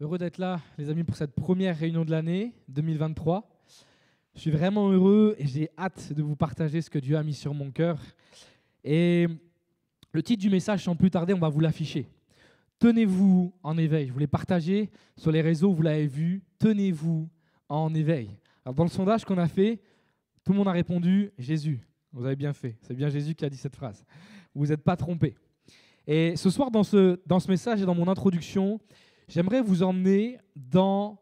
Heureux d'être là, les amis, pour cette première réunion de l'année 2023. Je suis vraiment heureux et j'ai hâte de vous partager ce que Dieu a mis sur mon cœur. Et le titre du message, sans plus tarder, on va vous l'afficher. Tenez-vous en éveil. Je vous l'ai partagé sur les réseaux, vous l'avez vu. Tenez-vous en éveil. Alors, dans le sondage qu'on a fait, tout le monde a répondu Jésus. Vous avez bien fait. C'est bien Jésus qui a dit cette phrase. Vous n'êtes pas trompés. Et ce soir, dans ce message et dans mon introduction, j'aimerais vous emmener dans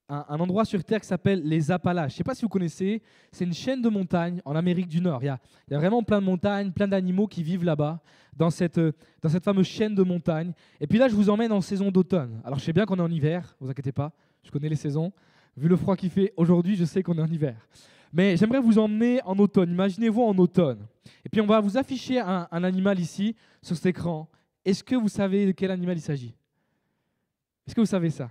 un endroit sur Terre qui s'appelle les Appalaches. Je ne sais pas si vous connaissez, c'est une chaîne de montagnes en Amérique du Nord. Il y a vraiment plein de montagnes, plein d'animaux qui vivent là-bas, dans cette fameuse chaîne de montagnes. Et puis là, je vous emmène en saison d'automne. Alors, je sais bien qu'on est en hiver, ne vous inquiétez pas, je connais les saisons. Vu le froid qu'il fait aujourd'hui, je sais qu'on est en hiver. Mais j'aimerais vous emmener en automne. Imaginez-vous en automne. Et puis, on va vous afficher un animal ici, sur cet écran. Est-ce que vous savez de quel animal il s'agit ? Est-ce que vous savez ça ?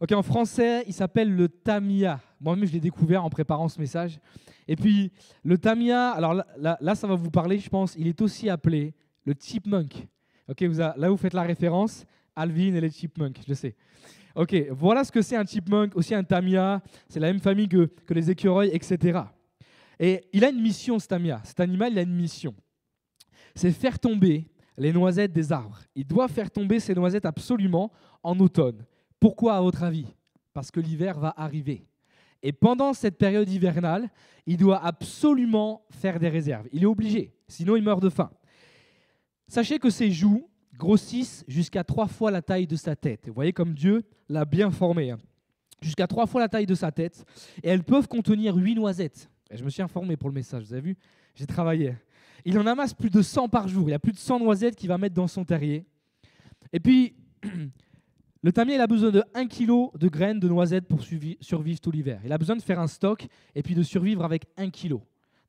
Ok, en français, il s'appelle le tamiya. Moi-même, je l'ai découvert en préparant ce message. Et puis, le tamiya, alors là, ça va vous parler, je pense. Il est aussi appelé le chipmunk. Ok, là, vous faites la référence, Alvin et les chipmunks, je sais. Ok, voilà ce que c'est un chipmunk, aussi un tamiya. C'est la même famille que les écureuils, etc. Et il a une mission, ce tamiya. Cet animal, il a une mission. C'est faire tomber les noisettes des arbres. Il doit faire tomber ces noisettes absolument en automne. Pourquoi, à votre avis ? Parce que l'hiver va arriver. Et pendant cette période hivernale, il doit absolument faire des réserves. Il est obligé, sinon il meurt de faim. Sachez que ses joues grossissent jusqu'à 3 fois la taille de sa tête. Vous voyez comme Dieu l'a bien formé. Jusqu'à 3 fois la taille de sa tête. Et elles peuvent contenir 8 noisettes. Et je me suis informé pour le message, vous avez vu ? J'ai travaillé. Il en amasse plus de 100 par jour. Il y a plus de 100 noisettes qu'il va mettre dans son terrier. Et puis, le tamiya, il a besoin de 1 kg de graines de noisettes pour survivre tout l'hiver. Il a besoin de faire un stock et puis de survivre avec 1 kg.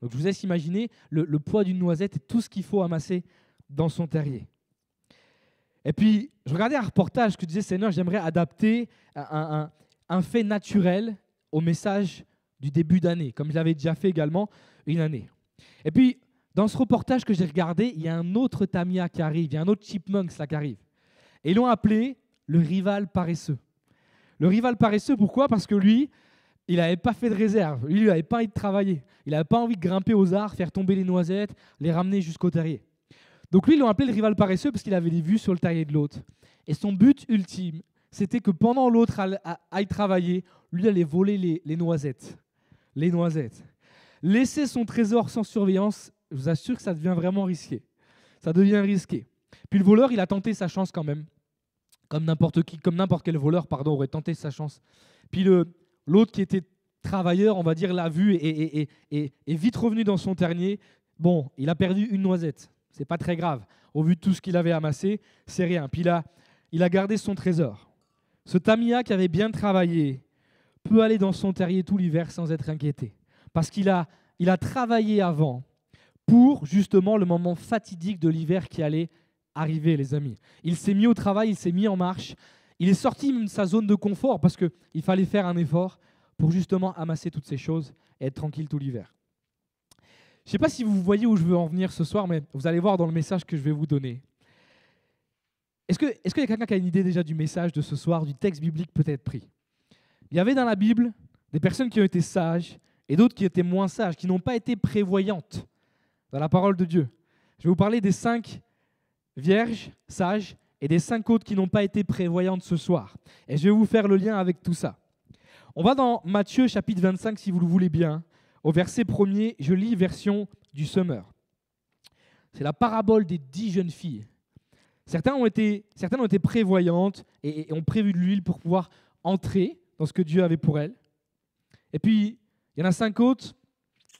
Donc, je vous laisse imaginer le poids d'une noisette et tout ce qu'il faut amasser dans son terrier. Et puis, je regardais un reportage que disait Seigneur, j'aimerais adapter un fait naturel au message du début d'année, comme je l'avais déjà fait également une année. Et puis, dans ce reportage que j'ai regardé, il y a un autre tamiya qui arrive, il y a un autre chipmunk là, qui arrive. Et ils l'ont appelé le rival paresseux. Le rival paresseux, pourquoi ? Parce que lui, il n'avait pas fait de réserve. Lui, il n'avait pas envie de travailler. Il n'avait pas envie de grimper aux arbres, faire tomber les noisettes, les ramener jusqu'au terrier. Donc lui, ils l'ont appelé le rival paresseux parce qu'il avait les vues sur le terrier de l'autre. Et son but ultime, c'était que pendant l'autre aille travailler, lui allait voler les noisettes. Les noisettes. Laisser son trésor sans surveillance, je vous assure que ça devient vraiment risqué. Ça devient risqué. Puis le voleur, il a tenté sa chance quand même. Comme n'importe quel voleur, aurait tenté sa chance. Puis l'autre qui était travailleur, on va dire, l'a vu et est vite revenu dans son terrier. Bon, il a perdu une noisette. C'est pas très grave. Au vu de tout ce qu'il avait amassé, c'est rien. Puis il a gardé son trésor. Ce tamiya qui avait bien travaillé peut aller dans son terrier tout l'hiver sans être inquiété. Parce qu'il a travaillé avant pour justement le moment fatidique de l'hiver qui allait arriver, les amis. Il s'est mis au travail, il s'est mis en marche. Il est sorti de sa zone de confort parce qu'il fallait faire un effort pour justement amasser toutes ces choses et être tranquille tout l'hiver. Je ne sais pas si vous voyez où je veux en venir ce soir, mais vous allez voir dans le message que je vais vous donner. Est-ce qu'il y a quelqu'un qui a une idée déjà du message de ce soir, du texte biblique peut-être pris ? Il y avait dans la Bible des personnes qui ont été sages et d'autres qui étaient moins sages, qui n'ont pas été prévoyantes dans la parole de Dieu. Je vais vous parler des 5 vierges, sages, et des 5 autres qui n'ont pas été prévoyantes ce soir. Et je vais vous faire le lien avec tout ça. On va dans Matthieu chapitre 25, si vous le voulez bien. Au verset 1er, je lis version du Summer. C'est la parabole des 10 jeunes filles. Certaines ont été prévoyantes et ont prévu de l'huile pour pouvoir entrer dans ce que Dieu avait pour elles. Et puis, il y en a 5 autres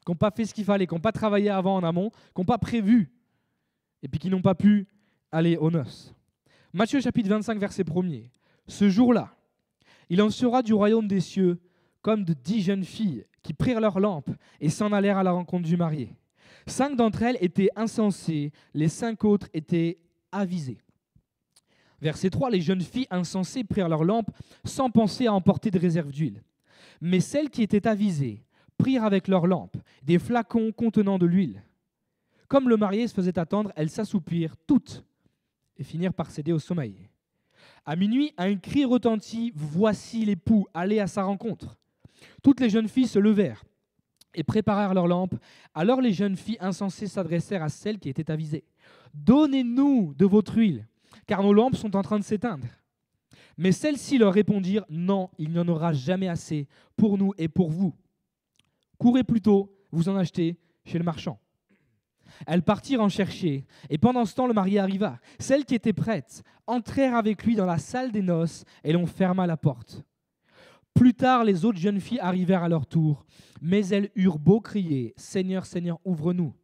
qui n'ont pas fait ce qu'il fallait, qui n'ont pas travaillé avant en amont, qui n'ont pas prévu, et puis qui n'ont pas pu aller aux noces. Matthieu chapitre 25, verset 1er. Ce jour-là, il en sera du royaume des cieux comme de 10 jeunes filles qui prirent leurs lampes et s'en allèrent à la rencontre du marié. 5 d'entre elles étaient insensées, les 5 autres étaient avisées. Verset 3, les jeunes filles insensées prirent leurs lampes sans penser à emporter de réserve d'huile. Mais celles qui étaient avisées prirent avec leurs lampes des flacons contenant de l'huile. Comme le marié se faisait attendre, elles s'assoupirent toutes et finirent par céder au sommeil. À minuit, un cri retentit, « Voici l'époux, allez à sa rencontre !» Toutes les jeunes filles se levèrent et préparèrent leurs lampes. Alors les jeunes filles insensées s'adressèrent à celles qui étaient avisées. « Donnez-nous de votre huile, car nos lampes sont en train de s'éteindre. » Mais celles-ci leur répondirent, « Non, il n'y en aura jamais assez pour nous et pour vous. Courez plutôt, vous en achetez chez le marchand. » Elles partirent en chercher, et pendant ce temps, le marié arriva. Celles qui étaient prêtes entrèrent avec lui dans la salle des noces, et l'on ferma la porte. Plus tard, les autres jeunes filles arrivèrent à leur tour, mais elles eurent beau crier, « Seigneur, Seigneur, ouvre-nous !»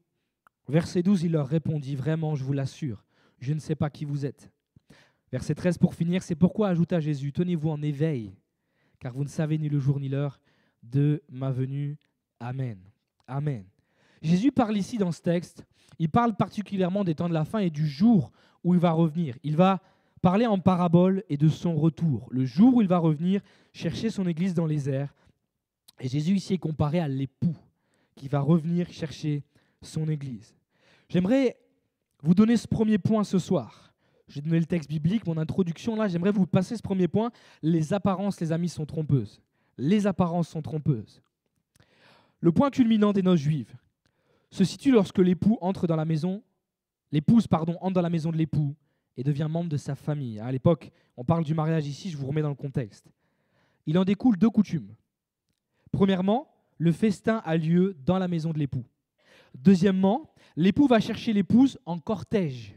Verset 12, il leur répondit, « Vraiment, je vous l'assure, je ne sais pas qui vous êtes. » Verset 13, pour finir, « C'est pourquoi, ajouta Jésus, tenez-vous en éveil, car vous ne savez ni le jour ni l'heure de ma venue. Amen. » Amen. Jésus parle ici dans ce texte, il parle particulièrement des temps de la fin et du jour où il va revenir. Il va parler en parabole et de son retour, le jour où il va revenir chercher son église dans les airs. Et Jésus ici est comparé à l'époux qui va revenir chercher son église. J'aimerais vous donner ce premier point ce soir. J'ai donné le texte biblique, mon introduction là, j'aimerais vous passer ce premier point. Les apparences, les amis, sont trompeuses. Les apparences sont trompeuses. Le point culminant des noces juives se situe lorsque l'époux entre dans la maison, l'épouse entre dans la maison de l'époux et devient membre de sa famille. À l'époque, on parle du mariage ici, je vous remets dans le contexte. Il en découle deux coutumes. Premièrement, le festin a lieu dans la maison de l'époux. Deuxièmement, l'époux va chercher l'épouse en cortège,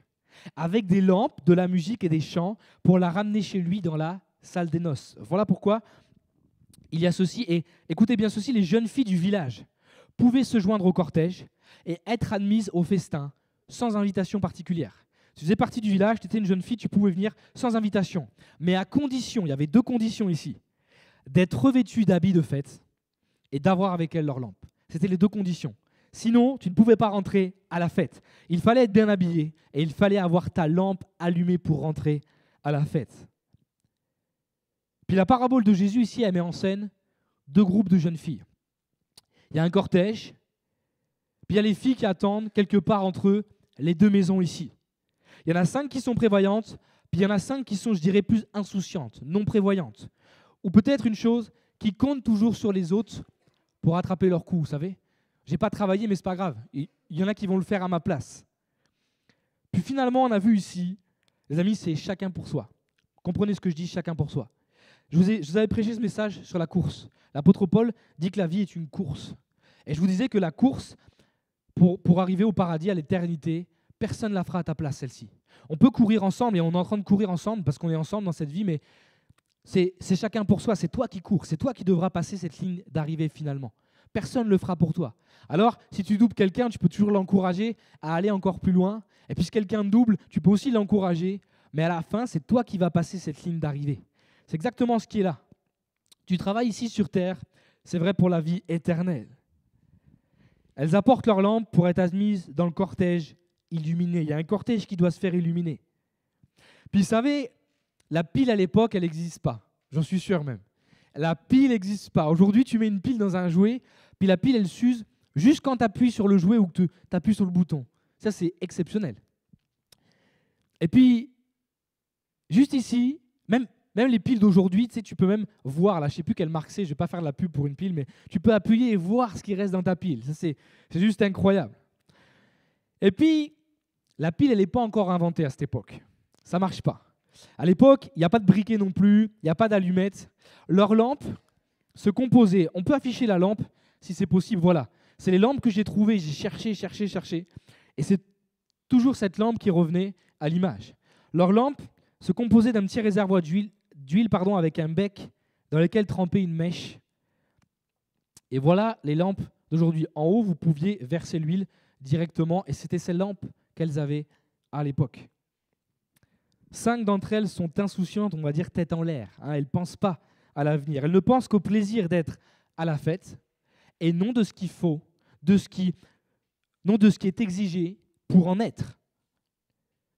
avec des lampes, de la musique et des chants pour la ramener chez lui dans la salle des noces. Voilà pourquoi il y a ceci, et écoutez bien ceci, les jeunes filles du village pouvaient se joindre au cortège et être admises au festin sans invitation particulière. Si tu faisais partie du village, tu étais une jeune fille, tu pouvais venir sans invitation. Mais à condition, il y avait deux conditions ici, d'être revêtue d'habits de fête et d'avoir avec elle leur lampe. C'était les deux conditions. Sinon, tu ne pouvais pas rentrer à la fête. Il fallait être bien habillé et il fallait avoir ta lampe allumée pour rentrer à la fête. Puis la parabole de Jésus ici, elle met en scène deux groupes de jeunes filles. Il y a un cortège, puis il y a les filles qui attendent quelque part entre eux les deux maisons ici. Il y en a 5 qui sont prévoyantes, puis il y en a 5 qui sont, je dirais, plus insouciantes, non prévoyantes. Ou peut-être une chose, qui comptent toujours sur les autres pour attraper leur coup, vous savez. J'ai pas travaillé, mais c'est pas grave. Il y en a qui vont le faire à ma place. Puis finalement, on a vu ici, les amis, c'est chacun pour soi. Comprenez ce que je dis, chacun pour soi. Je vous avais prêché ce message sur la course. L'apôtre Paul dit que la vie est une course. Et je vous disais que la course, pour arriver au paradis, à l'éternité, personne ne la fera à ta place, celle-ci. On peut courir ensemble, et on est en train de courir ensemble, parce qu'on est ensemble dans cette vie, mais c'est chacun pour soi. C'est toi qui cours, c'est toi qui devras passer cette ligne d'arrivée finalement. Personne ne le fera pour toi. Alors, si tu doubles quelqu'un, tu peux toujours l'encourager à aller encore plus loin. Et puis si quelqu'un double, tu peux aussi l'encourager. Mais à la fin, c'est toi qui vas passer cette ligne d'arrivée. C'est exactement ce qui est là. Tu travailles ici sur terre, c'est vrai pour la vie éternelle. Elles apportent leurs lampes pour être admises dans le cortège illuminé. Il y a un cortège qui doit se faire illuminer. Puis vous savez, la pile à l'époque, elle n'existe pas. J'en suis sûr même. La pile n'existe pas. Aujourd'hui, tu mets une pile dans un jouet, puis la pile, elle s'use juste quand tu appuies sur le jouet ou que tu appuies sur le bouton. Ça, c'est exceptionnel. Et puis, juste ici, même les piles d'aujourd'hui, tu sais, tu peux même voir, là, je ne sais plus quelle marque c'est, je ne vais pas faire de la pub pour une pile, mais tu peux appuyer et voir ce qui reste dans ta pile. Ça, c'est juste incroyable. Et puis, la pile, elle n'est pas encore inventée à cette époque. Ça ne marche pas. À l'époque, il n'y a pas de briquet non plus, il n'y a pas d'allumettes. Leurs lampes se composaient. On peut afficher la lampe si c'est possible. Voilà. C'est les lampes que j'ai trouvées, j'ai cherché. Et c'est toujours cette lampe qui revenait à l'image. Leurs lampes se composaient d'un petit réservoir d'huile avec un bec dans lequel trempait une mèche. Et voilà les lampes d'aujourd'hui. En haut, vous pouviez verser l'huile directement, et c'était ces lampes qu'elles avaient à l'époque. 5 d'entre elles sont insouciantes, on va dire tête en l'air. Elles ne pensent pas à l'avenir. Elles ne pensent qu'au plaisir d'être à la fête et non de ce qu'il faut, non de ce qui est exigé pour en être.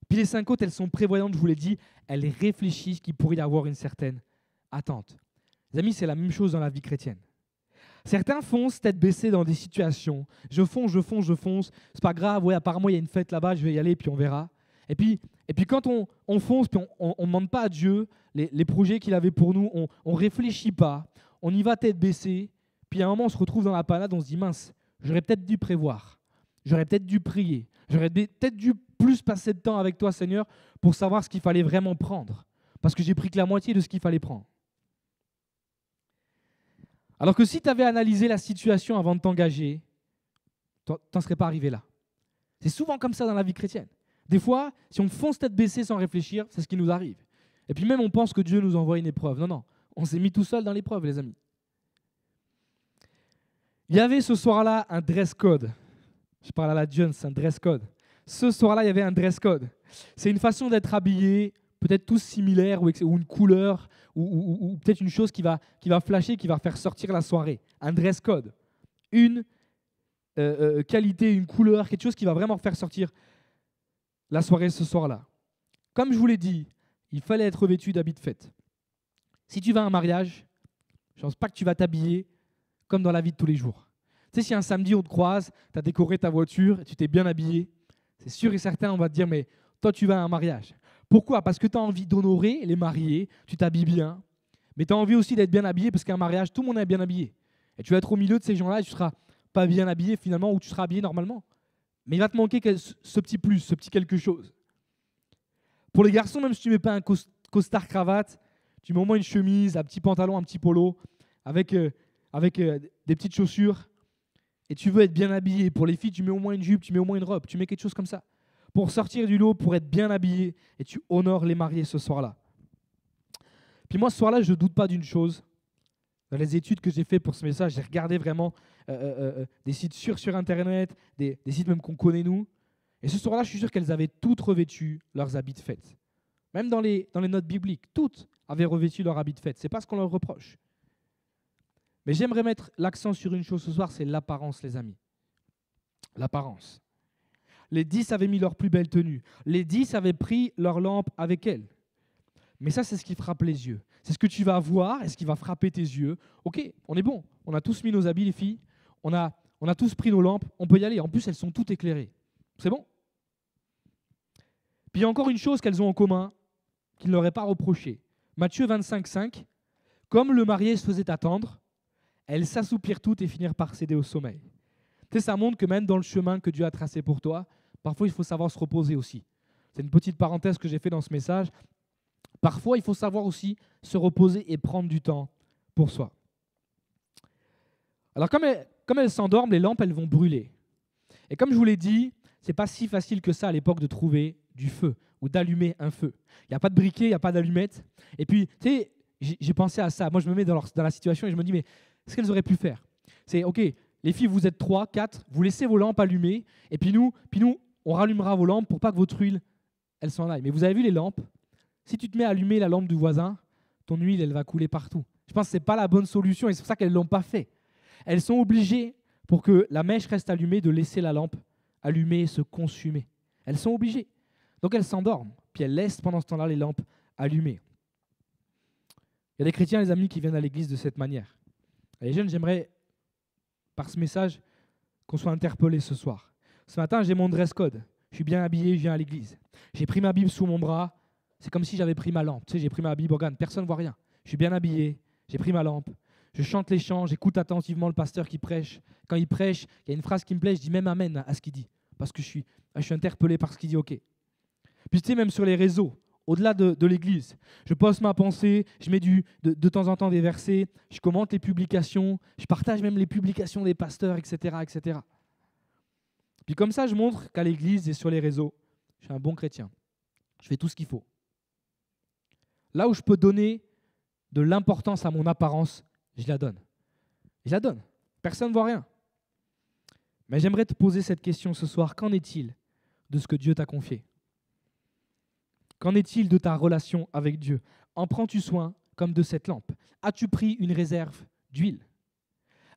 Puis les 5 autres, elles sont prévoyantes, je vous l'ai dit, elles réfléchissent qu'il pourrait y avoir une certaine attente. Les amis, c'est la même chose dans la vie chrétienne. Certains foncent tête baissée dans des situations. Je fonce. C'est pas grave, ouais, apparemment il y a une fête là-bas, je vais y aller, puis on verra. Et puis quand on fonce, puis on ne demande pas à Dieu les projets qu'il avait pour nous, on ne réfléchit pas, on y va tête baissée, puis à un moment on se retrouve dans la panade, on se dit mince, j'aurais peut-être dû prévoir, j'aurais peut-être dû prier, j'aurais peut-être dû plus passer de temps avec toi Seigneur pour savoir ce qu'il fallait vraiment prendre, parce que j'ai pris que la moitié de ce qu'il fallait prendre. Alors que si tu avais analysé la situation avant de t'engager, tu n'en serais pas arrivé là. C'est souvent comme ça dans la vie chrétienne. Des fois, si on fonce tête baissée sans réfléchir, c'est ce qui nous arrive. Et puis même, on pense que Dieu nous envoie une épreuve. Non, on s'est mis tout seul dans l'épreuve, les amis. Il y avait ce soir-là un dress code. Je parle à la Jones, un dress code. Ce soir-là, il y avait un dress code. C'est une façon d'être habillé, peut-être tous similaires, ou une couleur, ou peut-être une chose qui va flasher, qui va faire sortir la soirée. Un dress code. Une qualité, une couleur, quelque chose qui va vraiment faire sortir la soirée ce soir-là. Comme je vous l'ai dit, il fallait être revêtu d'habits de fête. Si tu vas à un mariage, je ne pense pas que tu vas t'habiller comme dans la vie de tous les jours. Tu sais, si un samedi on te croise, tu as décoré ta voiture, tu t'es bien habillé, c'est sûr et certain, on va te dire, mais toi tu vas à un mariage. Pourquoi ? Parce que tu as envie d'honorer les mariés, tu t'habilles bien, mais tu as envie aussi d'être bien habillé parce qu'un mariage, tout le monde est bien habillé. Et tu vas être au milieu de ces gens-là et tu ne seras pas bien habillé finalement, ou tu seras habillé normalement. Mais il va te manquer ce petit plus, ce petit quelque chose. Pour les garçons, même si tu ne mets pas un costard cravate, tu mets au moins une chemise, un petit pantalon, un petit polo, avec des petites chaussures, et tu veux être bien habillé. Pour les filles, tu mets au moins une jupe, tu mets au moins une robe, tu mets quelque chose comme ça. Pour sortir du lot, pour être bien habillé, et tu honores les mariés ce soir-là. Puis moi, ce soir-là, je ne doute pas d'une chose. Dans les études que j'ai faites pour ce message, j'ai regardé vraiment des sites sûrs sur Internet, des sites même qu'on connaît nous. Et ce soir-là, je suis sûr qu'elles avaient toutes revêtu leurs habits de fête. Même dans les notes bibliques, toutes avaient revêtu leurs habits de fête. Ce n'est pas ce qu'on leur reproche. Mais j'aimerais mettre l'accent sur une chose ce soir, c'est l'apparence, les amis. L'apparence. Les 10 avaient mis leur plus belle tenue. Les 10 avaient pris leur lampe avec elles. Mais ça, c'est ce qui frappe les yeux. C'est ce que tu vas voir et ce qui va frapper tes yeux. Ok, on est bon. On a tous mis nos habits, les filles. On a tous pris nos lampes. On peut y aller. En plus, elles sont toutes éclairées. C'est bon. Puis il y a encore une chose qu'elles ont en commun, qu'ils n'auraient pas reproché. Matthieu 25, 5. Comme le marié se faisait attendre, elles s'assoupirent toutes et finirent par céder au sommeil. Tu sais, ça montre que même dans le chemin que Dieu a tracé pour toi, parfois il faut savoir se reposer aussi. C'est une petite parenthèse que j'ai fait dans ce message. Parfois, il faut savoir aussi se reposer et prendre du temps pour soi. Alors, comme elles s'endorment, les lampes, elles vont brûler. Et comme je vous l'ai dit, ce n'est pas si facile que ça à l'époque de trouver du feu ou d'allumer un feu. Il n'y a pas de briquet, il n'y a pas d'allumette. Et puis, tu sais, j'ai pensé à ça. Moi, je me mets dans la situation et je me dis, mais ce qu'elles auraient pu faire, c'est, ok, les filles, vous êtes 3, 4, vous laissez vos lampes allumées, et puis nous, on rallumera vos lampes pour pas que votre huile, elle s'en aille. Mais vous avez vu les lampes ? Si tu te mets à allumer la lampe du voisin, ton huile, elle va couler partout. Je pense que ce n'est pas la bonne solution et c'est pour ça qu'elles ne l'ont pas fait. Elles sont obligées, pour que la mèche reste allumée, de laisser la lampe allumée et se consumer. Elles sont obligées. Donc elles s'endorment, puis elles laissent pendant ce temps-là les lampes allumées. Il y a des chrétiens, les amis, qui viennent à l'église de cette manière. Et les jeunes, j'aimerais, par ce message, qu'on soit interpellés ce soir. Ce matin, j'ai mon dress code. Je suis bien habillé, je viens à l'église. J'ai pris ma Bible sous mon bras. C'est comme si j'avais pris ma lampe. Tu sais, j'ai pris ma Bible, regarde, personne ne voit rien. Je suis bien habillé, j'ai pris ma lampe. Je chante les chants, j'écoute attentivement le pasteur qui prêche. Quand il prêche, il y a une phrase qui me plaît, je dis même amen à ce qu'il dit. Parce que je suis interpellé par ce qu'il dit, ok. Puis tu sais, même sur les réseaux, au-delà de l'église, je poste ma pensée, je mets de temps en temps des versets, je commente les publications, je partage même les publications des pasteurs, etc., etc. Puis comme ça, je montre qu'à l'église et sur les réseaux, je suis un bon chrétien. Je fais tout ce qu'il faut. Là où je peux donner de l'importance à mon apparence, je la donne. Je la donne. Personne ne voit rien. Mais j'aimerais te poser cette question ce soir. Qu'en est-il de ce que Dieu t'a confié ? Qu'en est-il de ta relation avec Dieu ? En prends-tu soin comme de cette lampe ? As-tu pris une réserve d'huile ?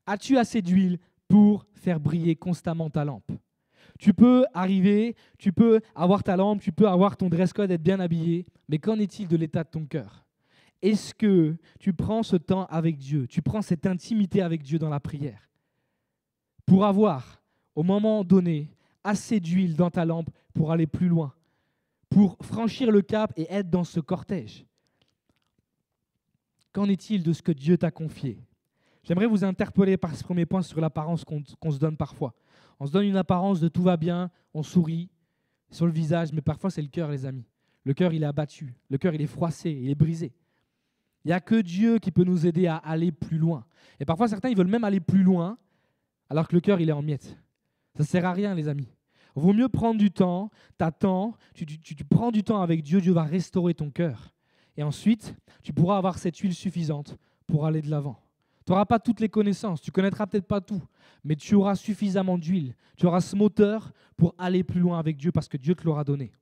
As-tu assez d'huile pour faire briller constamment ta lampe ? Tu peux arriver, tu peux avoir ta lampe, tu peux avoir ton dress code, être bien habillé, mais qu'en est-il de l'état de ton cœur? Est-ce que tu prends ce temps avec Dieu, tu prends cette intimité avec Dieu dans la prière pour avoir, au moment donné, assez d'huile dans ta lampe pour aller plus loin, pour franchir le cap et être dans ce cortège? Qu'en est-il de ce que Dieu t'a confié? J'aimerais vous interpeller par ce premier point sur l'apparence qu'on se donne parfois. On se donne une apparence de tout va bien, on sourit sur le visage, mais parfois c'est le cœur, les amis. Le cœur, il est abattu, le cœur, il est froissé, il est brisé. Il n'y a que Dieu qui peut nous aider à aller plus loin. Et parfois, certains, ils veulent même aller plus loin, alors que le cœur, il est en miettes. Ça ne sert à rien, les amis. Il vaut mieux prendre du temps, t'attends, tu prends du temps avec Dieu, Dieu va restaurer ton cœur. Et ensuite, tu pourras avoir cette huile suffisante pour aller de l'avant. Tu n'auras pas toutes les connaissances, tu ne connaîtras peut-être pas tout, mais tu auras suffisamment d'huile. Tu auras ce moteur pour aller plus loin avec Dieu parce que Dieu te l'aura donné.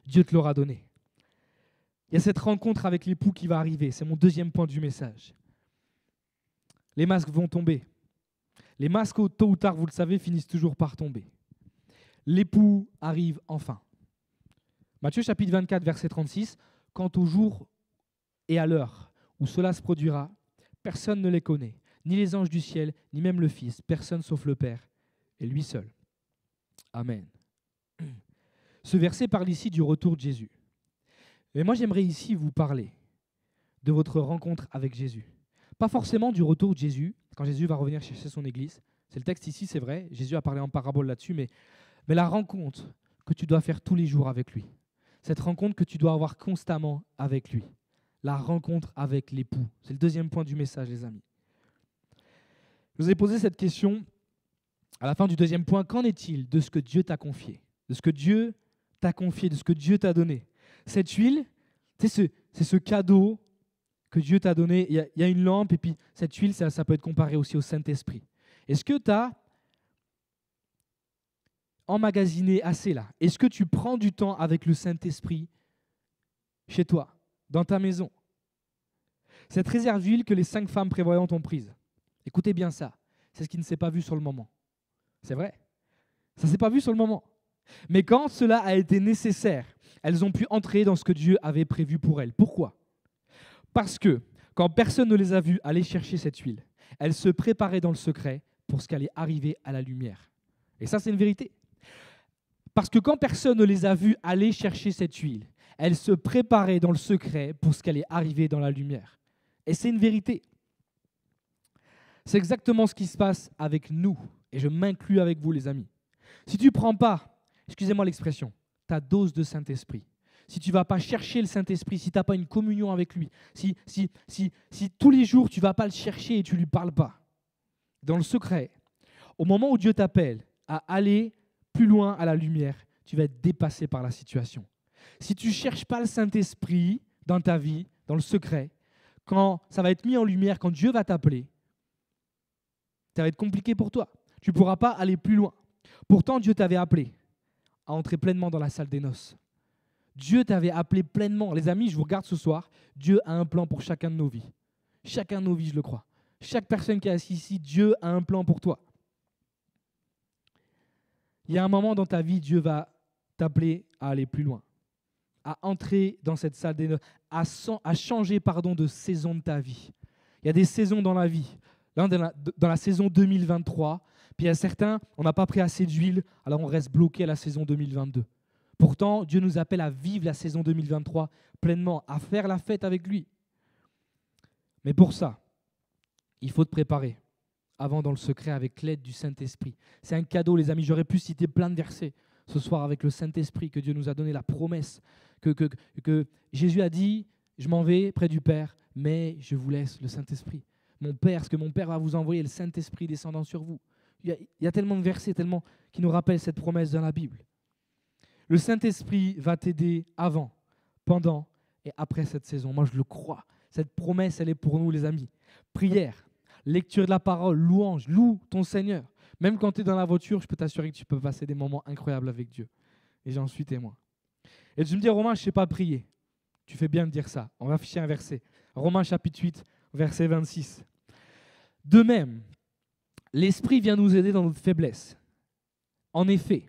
Dieu te l'aura donné. Il y a cette rencontre avec l'époux qui va arriver. C'est mon deuxième point du message. Les masques vont tomber. Les masques, tôt ou tard, vous le savez, finissent toujours par tomber. L'époux arrive enfin. Matthieu chapitre 24, verset 36. « Quant au jour et à l'heure où cela se produira, personne ne les connaît, ni les anges du ciel, ni même le Fils, personne sauf le Père, et lui seul. » Amen. Ce verset parle ici du retour de Jésus. Mais moi, j'aimerais ici vous parler de votre rencontre avec Jésus. Pas forcément du retour de Jésus, quand Jésus va revenir chercher son Église. C'est le texte ici, c'est vrai. Jésus a parlé en parabole là-dessus, mais la rencontre que tu dois faire tous les jours avec lui. Cette rencontre que tu dois avoir constamment avec lui. La rencontre avec l'époux. C'est le deuxième point du message, les amis. Je vous ai posé cette question à la fin du deuxième point. Qu'en est-il de ce que Dieu t'a confié? De ce que Dieu t'a confié, de ce que Dieu t'a donné? Cette huile, c'est ce cadeau que Dieu t'a donné. Il y a une lampe et puis cette huile, ça peut être comparé aussi au Saint-Esprit. Est-ce que tu as emmagasiné assez là? Est-ce que tu prends du temps avec le Saint-Esprit chez toi, dans ta maison? Cette réserve d'huile que les 5 femmes prévoyantes ont prise. Écoutez bien ça. C'est ce qui ne s'est pas vu sur le moment. C'est vrai. Ça ne s'est pas vu sur le moment. Mais quand cela a été nécessaire, elles ont pu entrer dans ce que Dieu avait prévu pour elles. Pourquoi? Parce que quand personne ne les a vues aller chercher cette huile, elles se préparaient dans le secret pour ce qui allait arriver à la lumière. Et ça, c'est une vérité. Parce que quand personne ne les a vues aller chercher cette huile, elles se préparaient dans le secret pour ce qui allait arriver dans la lumière. Et c'est une vérité. C'est exactement ce qui se passe avec nous. Et je m'inclus avec vous, les amis. Si tu ne prends pas, excusez-moi l'expression, ta dose de Saint-Esprit, si tu ne vas pas chercher le Saint-Esprit, si tu n'as pas une communion avec lui, si tous les jours tu ne vas pas le chercher et tu ne lui parles pas, dans le secret, au moment où Dieu t'appelle à aller plus loin à la lumière, tu vas être dépassé par la situation. Si tu ne cherches pas le Saint-Esprit dans ta vie, dans le secret, quand ça va être mis en lumière, quand Dieu va t'appeler, ça va être compliqué pour toi. Tu ne pourras pas aller plus loin. Pourtant, Dieu t'avait appelé à entrer pleinement dans la salle des noces. Dieu t'avait appelé pleinement. Les amis, je vous regarde ce soir. Dieu a un plan pour chacun de nos vies. Chacun de nos vies, je le crois. Chaque personne qui est assise ici, Dieu a un plan pour toi. Il y a un moment dans ta vie, Dieu va t'appeler à aller plus loin, à entrer dans cette salle des noces, à changer de saison de ta vie. Il y a des saisons dans la vie. Là, dans la saison 2023, puis il y a certains, on n'a pas pris assez d'huile, alors on reste bloqué à la saison 2022. Pourtant, Dieu nous appelle à vivre la saison 2023 pleinement, à faire la fête avec lui. Mais pour ça, il faut te préparer avant dans le secret avec l'aide du Saint-Esprit. C'est un cadeau, les amis. J'aurais pu citer plein de versets ce soir avec le Saint-Esprit que Dieu nous a donné, la promesse que Jésus a dit, je m'en vais près du Père, mais je vous laisse le Saint-Esprit. Mon Père, ce que mon Père va vous envoyer, le Saint-Esprit descendant sur vous. Il y a tellement de versets qui nous rappellent cette promesse dans la Bible. Le Saint-Esprit va t'aider avant, pendant et après cette saison. Moi, je le crois. Cette promesse, elle est pour nous, les amis. Prière, lecture de la parole, louange, loue ton Seigneur. Même quand tu es dans la voiture, je peux t'assurer que tu peux passer des moments incroyables avec Dieu. Et j'en suis témoin. Et tu me dis, Romain, je ne sais pas prier. Tu fais bien de dire ça. On va afficher un verset. Romains chapitre 8, verset 26. De même, l'Esprit vient nous aider dans notre faiblesse. En effet,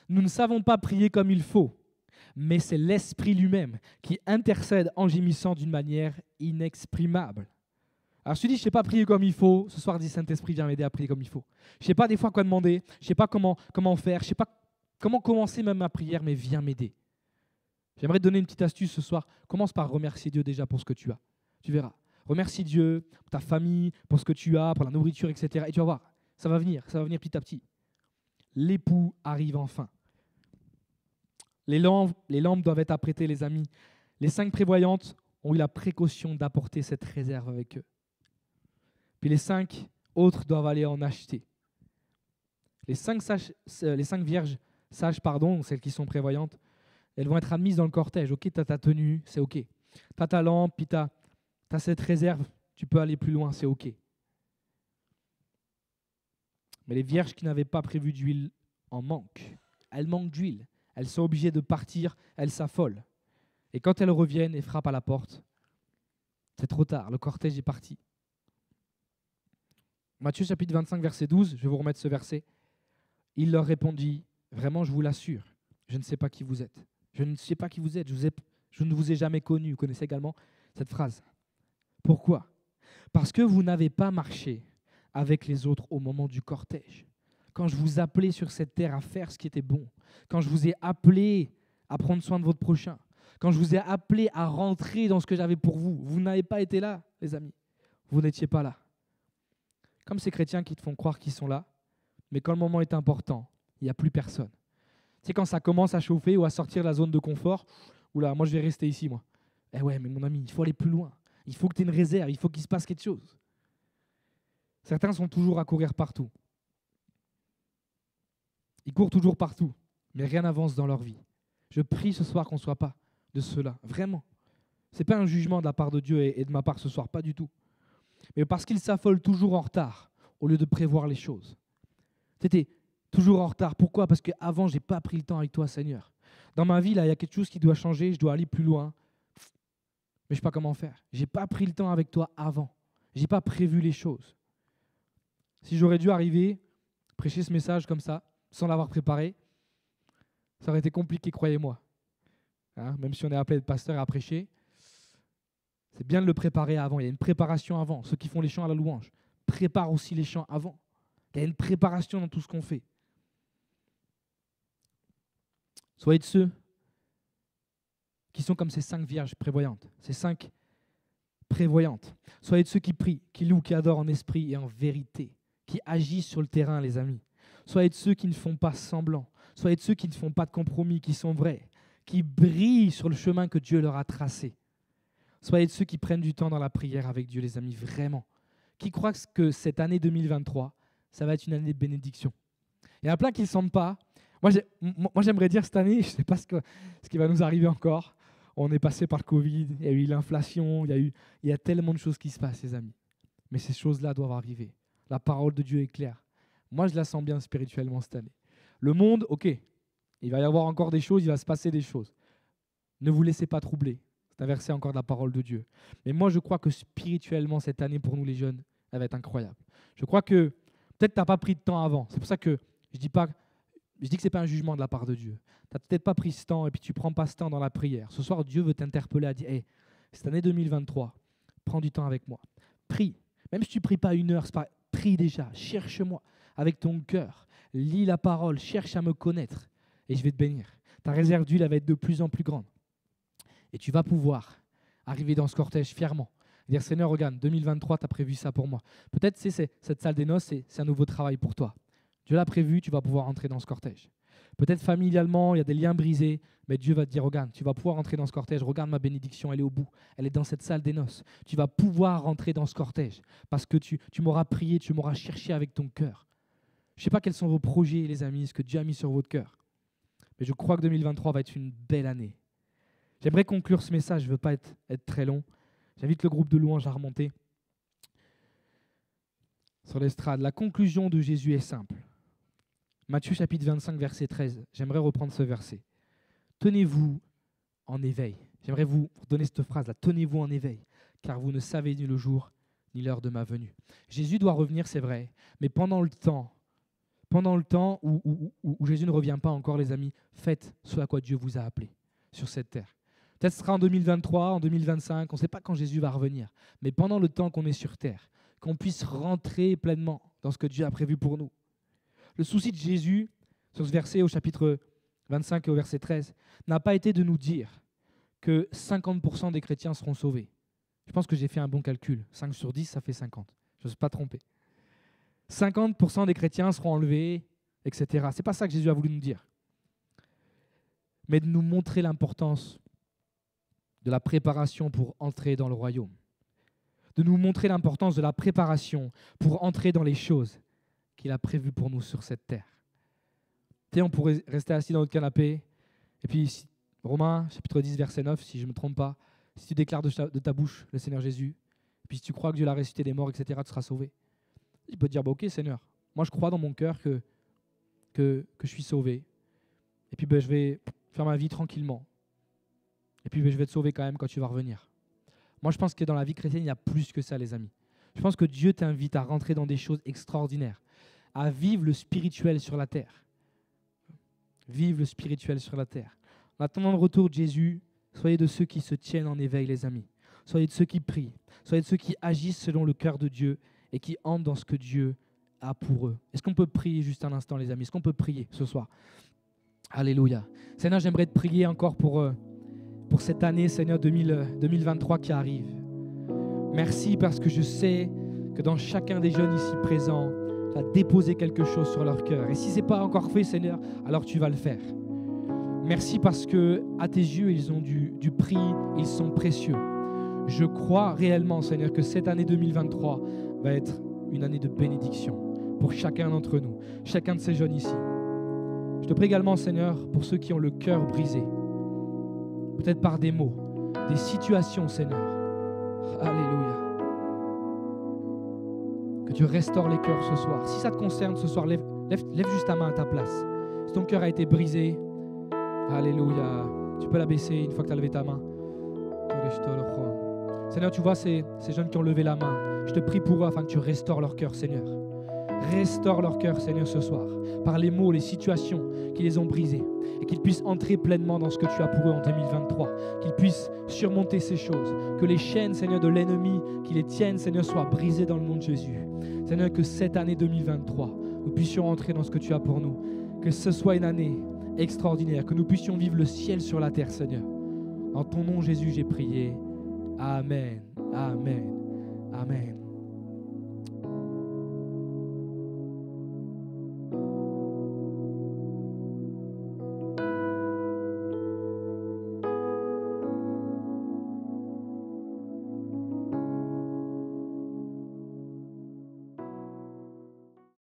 nous ne savons pas prier comme il faut, mais c'est l'Esprit lui-même qui intercède en gémissant d'une manière inexprimable. Alors je te dis, je ne sais pas prier comme il faut. Ce soir, dis Saint-Esprit, viens m'aider à prier comme il faut. Je ne sais pas des fois quoi demander, je ne sais pas comment faire, je ne sais pas comment commencer même ma prière, mais viens m'aider. J'aimerais te donner une petite astuce ce soir. Commence par remercier Dieu déjà pour ce que tu as. Tu verras. Remercie Dieu pour ta famille, pour ce que tu as, pour la nourriture, etc. Et tu vas voir, ça va venir petit à petit. L'époux arrive enfin. Les lampes doivent être apprêtées, les amis. Les 5 prévoyantes ont eu la précaution d'apporter cette réserve avec eux. Puis les 5 autres doivent aller en acheter. Les 5 vierges sages, celles qui sont prévoyantes, elles vont être admises dans le cortège. Ok, tu as ta tenue, c'est ok. Tu as ta lampe, puis tu as cette réserve, tu peux aller plus loin, c'est ok. Mais les vierges qui n'avaient pas prévu d'huile en manquent. Elles manquent d'huile. Elles sont obligées de partir, elles s'affolent. Et quand elles reviennent et frappent à la porte, c'est trop tard, le cortège est parti. Matthieu chapitre 25, verset 12, je vais vous remettre ce verset. Il leur répondit, vraiment je vous l'assure, je ne sais pas qui vous êtes. Je ne sais pas qui vous êtes, je ne vous ai jamais connu. Vous connaissez également cette phrase. Pourquoi ? Parce que vous n'avez pas marché avec les autres au moment du cortège. Quand je vous appelais sur cette terre à faire ce qui était bon, quand je vous ai appelé à prendre soin de votre prochain, quand je vous ai appelé à rentrer dans ce que j'avais pour vous, vous n'avez pas été là, les amis. Vous n'étiez pas là. Comme ces chrétiens qui te font croire qu'ils sont là, mais quand le moment est important, il n'y a plus personne. Tu sais, quand ça commence à chauffer ou à sortir de la zone de confort, oula, moi je vais rester ici, moi. Eh ouais, mais mon ami, il faut aller plus loin. Il faut que tu aies une réserve, il faut qu'il se passe quelque chose. Certains sont toujours à courir partout. Ils courent toujours partout, mais rien n'avance dans leur vie. Je prie ce soir qu'on ne soit pas de ceux-là, vraiment. Ce n'est pas un jugement de la part de Dieu et de ma part ce soir, pas du tout. Mais parce qu'ils s'affolent toujours en retard, au lieu de prévoir les choses. Tu étais toujours en retard. Pourquoi ? Parce qu'avant, je n'ai pas pris le temps avec toi, Seigneur. Dans ma vie, là, il y a quelque chose qui doit changer, je dois aller plus loin. Mais je ne sais pas comment faire. Je n'ai pas pris le temps avec toi avant. Je n'ai pas prévu les choses. Si j'aurais dû arriver, prêcher ce message comme ça, sans l'avoir préparé, ça aurait été compliqué, croyez-moi. Hein, même si on est appelé de pasteur à prêcher, c'est bien de le préparer avant. Il y a une préparation avant. Ceux qui font les chants à la louange préparent aussi les chants avant. Il y a une préparation dans tout ce qu'on fait. Soyez de ceux qui sont comme ces 5 vierges prévoyantes. Ces 5 prévoyantes. Soyez de ceux qui prient, qui louent, qui adorent en esprit et en vérité, qui agissent sur le terrain, les amis. Soyez de ceux qui ne font pas semblant. Soyez de ceux qui ne font pas de compromis, qui sont vrais, qui brillent sur le chemin que Dieu leur a tracé. Soyez de ceux qui prennent du temps dans la prière avec Dieu, les amis, vraiment. Qui croient que cette année 2023, ça va être une année de bénédiction. Il y en a plein qui ne le sentent pas. Moi, j'aimerais dire cette année, je ne sais pas ce qui va nous arriver encore. On est passé par le Covid, il y a eu l'inflation, il y a tellement de choses qui se passent, les amis. Mais ces choses-là doivent arriver. La parole de Dieu est claire. Moi, je la sens bien spirituellement cette année. Le monde, ok, il va y avoir encore des choses, il va se passer des choses. Ne vous laissez pas troubler. C'est un verset encore de la parole de Dieu. Mais moi, je crois que spirituellement, cette année, pour nous les jeunes, elle va être incroyable. Je crois que peut-être tu n'as pas pris de temps avant. C'est pour ça que je dis que ce n'est pas un jugement de la part de Dieu. Tu n'as peut-être pas pris ce temps et puis tu ne prends pas ce temps dans la prière. Ce soir, Dieu veut t'interpeller à dire, hey, cette année 2023, prends du temps avec moi. Prie. Même si tu ne pries pas 1 heure, c'est pas... prie déjà. Cherche-moi avec ton cœur. Lis la parole. Cherche à me connaître. Et je vais te bénir. Ta réserve d'huile va être de plus en plus grande. Et tu vas pouvoir arriver dans ce cortège fièrement. Dire, Seigneur, regarde, 2023, tu as prévu ça pour moi. Peut-être cette salle des noces, c'est un nouveau travail pour toi. Dieu l'a prévu, tu vas pouvoir entrer dans ce cortège. Peut-être familialement, il y a des liens brisés, mais Dieu va te dire, regarde, tu vas pouvoir entrer dans ce cortège. Regarde ma bénédiction, elle est au bout. Elle est dans cette salle des noces. Tu vas pouvoir rentrer dans ce cortège parce que tu m'auras prié, tu m'auras cherché avec ton cœur. Je ne sais pas quels sont vos projets, les amis, ce que Dieu a mis sur votre cœur. Mais je crois que 2023 va être une belle année. J'aimerais conclure ce message, je ne veux pas être très long. J'invite le groupe de louanges à remonter sur l'estrade. La conclusion de Jésus est simple. Matthieu chapitre 25, verset 13. J'aimerais reprendre ce verset. Tenez-vous en éveil. J'aimerais vous donner cette phrase-là. Tenez-vous en éveil, car vous ne savez ni le jour ni l'heure de ma venue. Jésus doit revenir, c'est vrai, mais pendant pendant le temps où Jésus ne revient pas encore, les amis, faites ce à quoi Dieu vous a appelé sur cette terre. Peut-être ce sera en 2023, en 2025, on ne sait pas quand Jésus va revenir. Mais pendant le temps qu'on est sur terre, qu'on puisse rentrer pleinement dans ce que Dieu a prévu pour nous. Le souci de Jésus, sur ce verset au chapitre 25 et au verset 13, n'a pas été de nous dire que 50% des chrétiens seront sauvés. Je pense que j'ai fait un bon calcul. 5 sur 10, ça fait 50. Je ne me suis pas trompé. 50% des chrétiens seront enlevés, etc. Ce n'est pas ça que Jésus a voulu nous dire. Mais de nous montrer l'importance de la préparation pour entrer dans le royaume. De nous montrer l'importance de la préparation pour entrer dans les choses qu'il a prévues pour nous sur cette terre. Tu sais, on pourrait rester assis dans notre canapé, et puis Romains, chapitre 10, verset 9, si je ne me trompe pas, si tu déclares de ta bouche le Seigneur Jésus, et puis si tu crois que Dieu l'a ressuscité des morts, etc., tu seras sauvé. Tu peux te dire, ok Seigneur, moi je crois dans mon cœur que je suis sauvé, et puis je vais faire ma vie tranquillement, et puis je vais te sauver quand même quand tu vas revenir. Moi je pense que dans la vie chrétienne, il y a plus que ça, les amis. Je pense que Dieu t'invite à rentrer dans des choses extraordinaires, à vivre le spirituel sur la terre. Vivre le spirituel sur la terre. En attendant le retour de Jésus, soyez de ceux qui se tiennent en éveil, les amis. Soyez de ceux qui prient. Soyez de ceux qui agissent selon le cœur de Dieu et qui entrent dans ce que Dieu a pour eux. Est-ce qu'on peut prier juste un instant, les amis? Est-ce qu'on peut prier ce soir? Alléluia. Seigneur, j'aimerais te prier encore pour cette année, Seigneur, 2023 qui arrive. Merci parce que je sais que dans chacun des jeunes ici présents, tu as déposé quelque chose sur leur cœur. Et si ce n'est pas encore fait, Seigneur, alors tu vas le faire. Merci parce que à tes yeux, ils ont du prix, ils sont précieux. Je crois réellement, Seigneur, que cette année 2023 va être une année de bénédiction pour chacun d'entre nous, chacun de ces jeunes ici. Je te prie également, Seigneur, pour ceux qui ont le cœur brisé, peut-être par des mots, des situations, Seigneur. Alléluia. Que tu restaures les cœurs ce soir. Si ça te concerne ce soir, lève juste ta main à ta place. Si ton cœur a été brisé, alléluia. Tu peux la baisser une fois que tu as levé ta main. Seigneur, tu vois ces jeunes qui ont levé la main. Je te prie pour eux afin que tu restaures leur cœur, Seigneur. Restaure leur cœur, Seigneur, ce soir. Par les mots, les situations qui les ont brisés. Et qu'ils puissent entrer pleinement dans ce que tu as pour eux en 2023. Qu'ils puissent surmonter ces choses. Que les chaînes, Seigneur, de l'ennemi qui les tiennent, Seigneur, soient brisées dans le nom de Jésus. Seigneur, que cette année 2023, nous puissions entrer dans ce que tu as pour nous. Que ce soit une année extraordinaire. Que nous puissions vivre le ciel sur la terre, Seigneur. En ton nom, Jésus, j'ai prié. Amen. Amen. Amen.